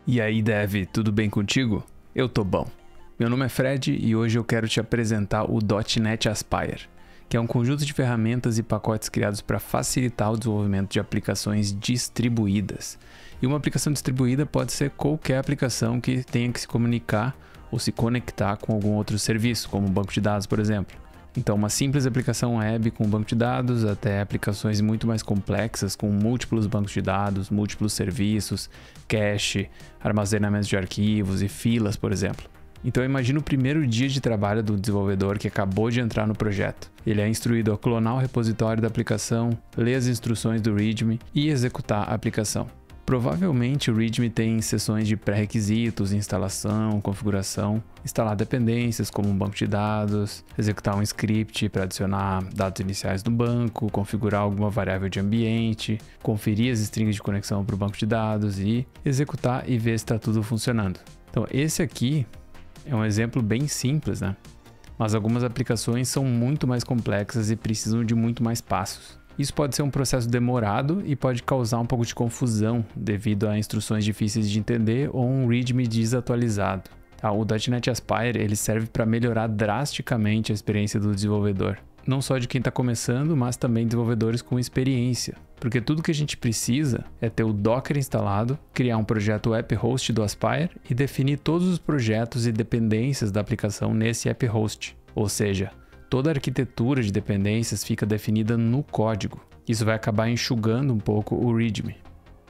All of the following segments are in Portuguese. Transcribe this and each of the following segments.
E aí, Dev, tudo bem contigo? Eu tô bom. Meu nome é Fred e hoje eu quero te apresentar o .NET Aspire, que é um conjunto de ferramentas e pacotes criados para facilitar o desenvolvimento de aplicações distribuídas. E uma aplicação distribuída pode ser qualquer aplicação que tenha que se comunicar ou se conectar com algum outro serviço, como um banco de dados, por exemplo. Então, uma simples aplicação web com um banco de dados até aplicações muito mais complexas com múltiplos bancos de dados, múltiplos serviços, cache, armazenamento de arquivos e filas, por exemplo. Então, imagina o primeiro dia de trabalho do desenvolvedor que acabou de entrar no projeto. Ele é instruído a clonar o repositório da aplicação, ler as instruções do README e executar a aplicação. Provavelmente o README tem seções de pré-requisitos, instalação, configuração, instalar dependências como um banco de dados, executar um script para adicionar dados iniciais do banco, configurar alguma variável de ambiente, conferir as strings de conexão para o banco de dados e executar e ver se está tudo funcionando. Então esse aqui é um exemplo bem simples, né? Mas algumas aplicações são muito mais complexas e precisam de muito mais passos. Isso pode ser um processo demorado e pode causar um pouco de confusão devido a instruções difíceis de entender ou um README desatualizado. O .NET Aspire ele serve para melhorar drasticamente a experiência do desenvolvedor. Não só de quem está começando, mas também desenvolvedores com experiência. Porque tudo que a gente precisa é ter o Docker instalado, criar um projeto app host do Aspire e definir todos os projetos e dependências da aplicação nesse app host. Ou seja, toda a arquitetura de dependências fica definida no código. Isso vai acabar enxugando um pouco o README.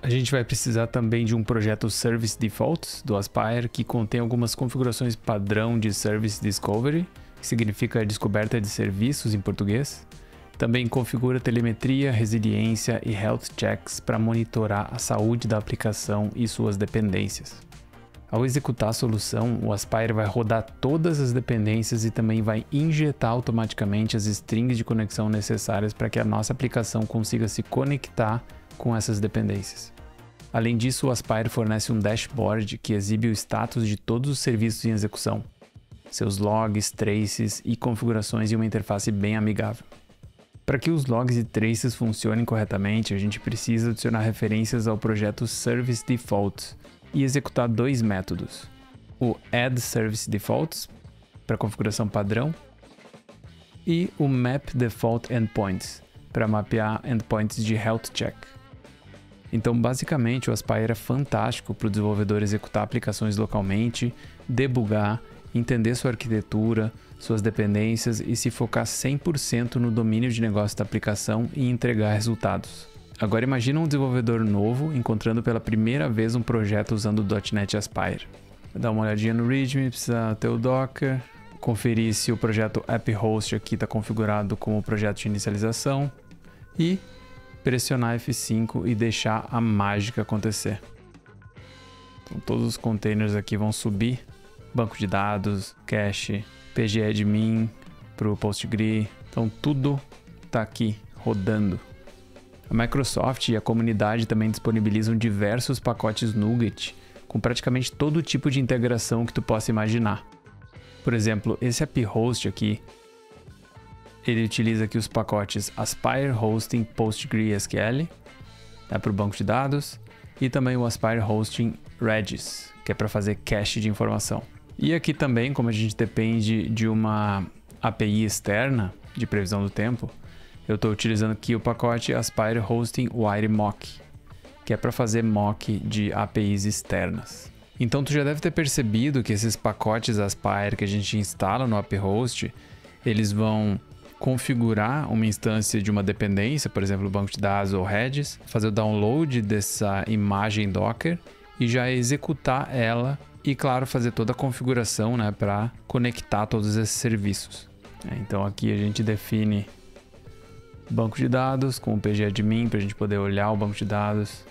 A gente vai precisar também de um projeto Service Defaults do Aspire que contém algumas configurações padrão de Service Discovery, que significa descoberta de serviços em português. Também configura telemetria, resiliência e health checks para monitorar a saúde da aplicação e suas dependências. Ao executar a solução, o Aspire vai rodar todas as dependências e também vai injetar automaticamente as strings de conexão necessárias para que a nossa aplicação consiga se conectar com essas dependências. Além disso, o Aspire fornece um dashboard que exibe o status de todos os serviços em execução, seus logs, traces e configurações em uma interface bem amigável. Para que os logs e traces funcionem corretamente, a gente precisa adicionar referências ao projeto Service Defaults e executar dois métodos: o Add Service Defaults para configuração padrão e o Map Default Endpoints para mapear endpoints de health check. Então, basicamente, o Aspire é fantástico para o desenvolvedor executar aplicações localmente, debugar, entender sua arquitetura, suas dependências e se focar 100% no domínio de negócio da aplicação e entregar resultados. Agora imagina um desenvolvedor novo encontrando pela primeira vez um projeto usando o .NET Aspire. Dá uma olhadinha no README, precisa ter o Docker, conferir se o projeto app host aqui está configurado como projeto de inicialização e pressionar F5 e deixar a mágica acontecer. Então todos os containers aqui vão subir, banco de dados, cache, pgadmin para o Postgre, então tudo está aqui rodando. A Microsoft e a comunidade também disponibilizam diversos pacotes NuGet com praticamente todo tipo de integração que tu possa imaginar. Por exemplo, esse app host aqui, ele utiliza aqui os pacotes Aspire Hosting PostgreSQL, para o banco de dados, e também o Aspire Hosting Redis, que é para fazer cache de informação. E aqui também, como a gente depende de uma API externa de previsão do tempo, eu estou utilizando aqui o pacote Aspire Hosting WireMock, que é para fazer mock de APIs externas. Então tu já deve ter percebido que esses pacotes Aspire que a gente instala no app host, eles vão configurar uma instância de uma dependência, por exemplo, o banco de dados ou Redis, fazer o download dessa imagem Docker e já executar ela e, claro, fazer toda a configuração, né, para conectar todos esses serviços. Então aqui a gente define banco de dados com o pgadmin para a gente poder olhar o banco de dados,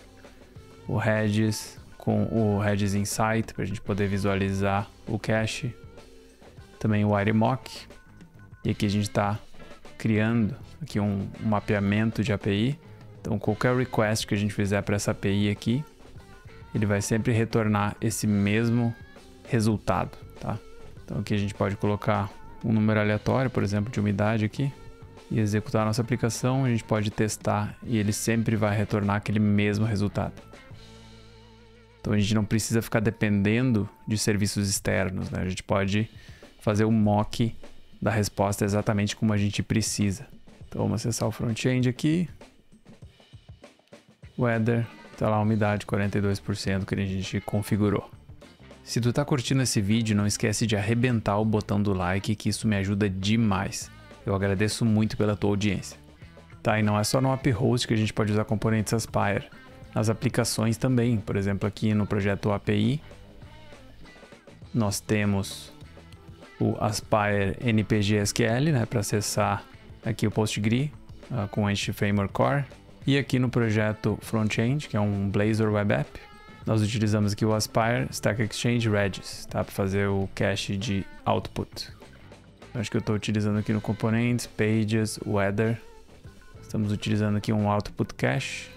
o Redis com o Redis Insight para a gente poder visualizar o cache, também o WireMock, e aqui a gente está criando aqui um mapeamento de API. Então qualquer request que a gente fizer para essa API aqui, ele vai sempre retornar esse mesmo resultado, tá? Então aqui a gente pode colocar um número aleatório, por exemplo, de umidade aqui, e executar a nossa aplicação. A gente pode testar e ele sempre vai retornar aquele mesmo resultado. Então a gente não precisa ficar dependendo de serviços externos, né? A gente pode fazer o mock da resposta exatamente como a gente precisa. Então vamos acessar o front-end aqui. Weather, tá lá a umidade 42% que a gente configurou. Se tu tá curtindo esse vídeo, não esquece de arrebentar o botão do like, que isso me ajuda demais. Eu agradeço muito pela tua audiência. Tá, e não é só no app host que a gente pode usar componentes Aspire. Nas aplicações também, por exemplo, aqui no projeto API, nós temos o Aspire NPG SQL, né, para acessar aqui o PostgRE com o Entity Framework Core. E aqui no projeto Frontend, que é um Blazor Web App, nós utilizamos aqui o Aspire Stack Exchange Redis, tá, para fazer o cache de output. Acho que eu estou utilizando aqui no Components, Pages, Weather. Estamos utilizando aqui um Output Cache.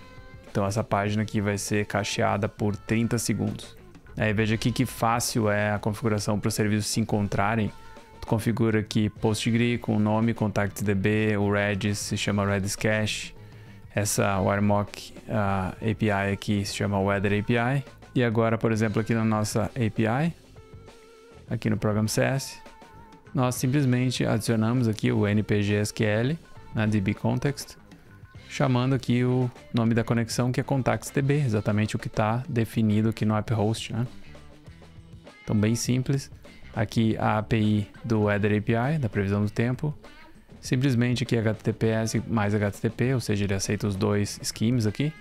Então essa página aqui vai ser cacheada por 30 segundos. Aí veja aqui que fácil é a configuração para os serviços se encontrarem. Tu configura aqui PostgRE com o nome, ContactsDB, o Redis se chama Redis Cache. Essa WireMock API aqui se chama Weather API. E agora, por exemplo, aqui na nossa API, aqui no Program CS, nós simplesmente adicionamos aqui o NPG SQL na DB Context, chamando aqui o nome da conexão, que é ContactsDB, exatamente o que está definido aqui no app host, né? Então, bem simples. Aqui a API do Weather API, da previsão do tempo. Simplesmente aqui HTTPS mais HTTP, ou seja, ele aceita os dois schemas aqui.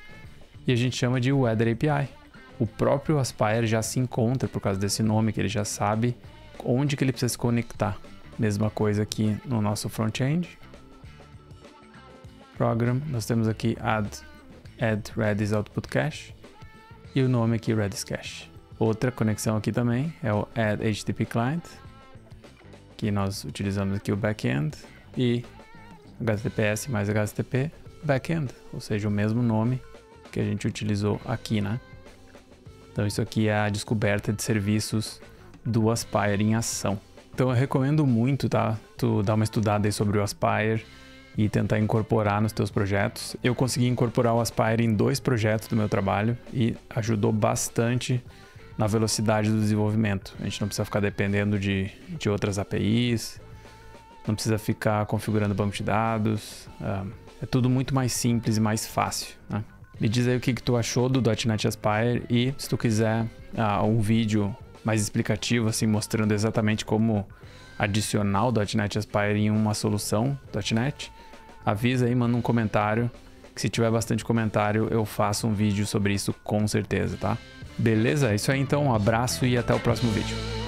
E a gente chama de Weather API. O próprio Aspire já se encontra por causa desse nome, que ele já sabe onde que ele precisa se conectar. Mesma coisa aqui no nosso front-end. Program, nós temos aqui add Redis Output Cache. E o nome aqui Redis Cache. Outra conexão aqui também é o add HTTP Client. Que nós utilizamos aqui o backend. E HTTPS mais HTTP backend, ou seja, o mesmo nome que a gente utilizou aqui, né? Então isso aqui é a descoberta de serviços do Aspire em ação. Então eu recomendo muito, tá? Tu dar uma estudada aí sobre o Aspire e tentar incorporar nos teus projetos. Eu consegui incorporar o Aspire em 2 projetos do meu trabalho e ajudou bastante na velocidade do desenvolvimento. A gente não precisa ficar dependendo de outras APIs. Não precisa ficar configurando banco de dados. É tudo muito mais simples e mais fácil, né? Me diz aí o que tu achou do .NET Aspire e se tu quiser um vídeo mais explicativo, assim, mostrando exatamente como adicionar o .NET Aspire em uma solução .NET, avisa aí, manda um comentário, que se tiver bastante comentário eu faço um vídeo sobre isso com certeza, tá? Beleza? É isso aí então, um abraço e até o próximo vídeo.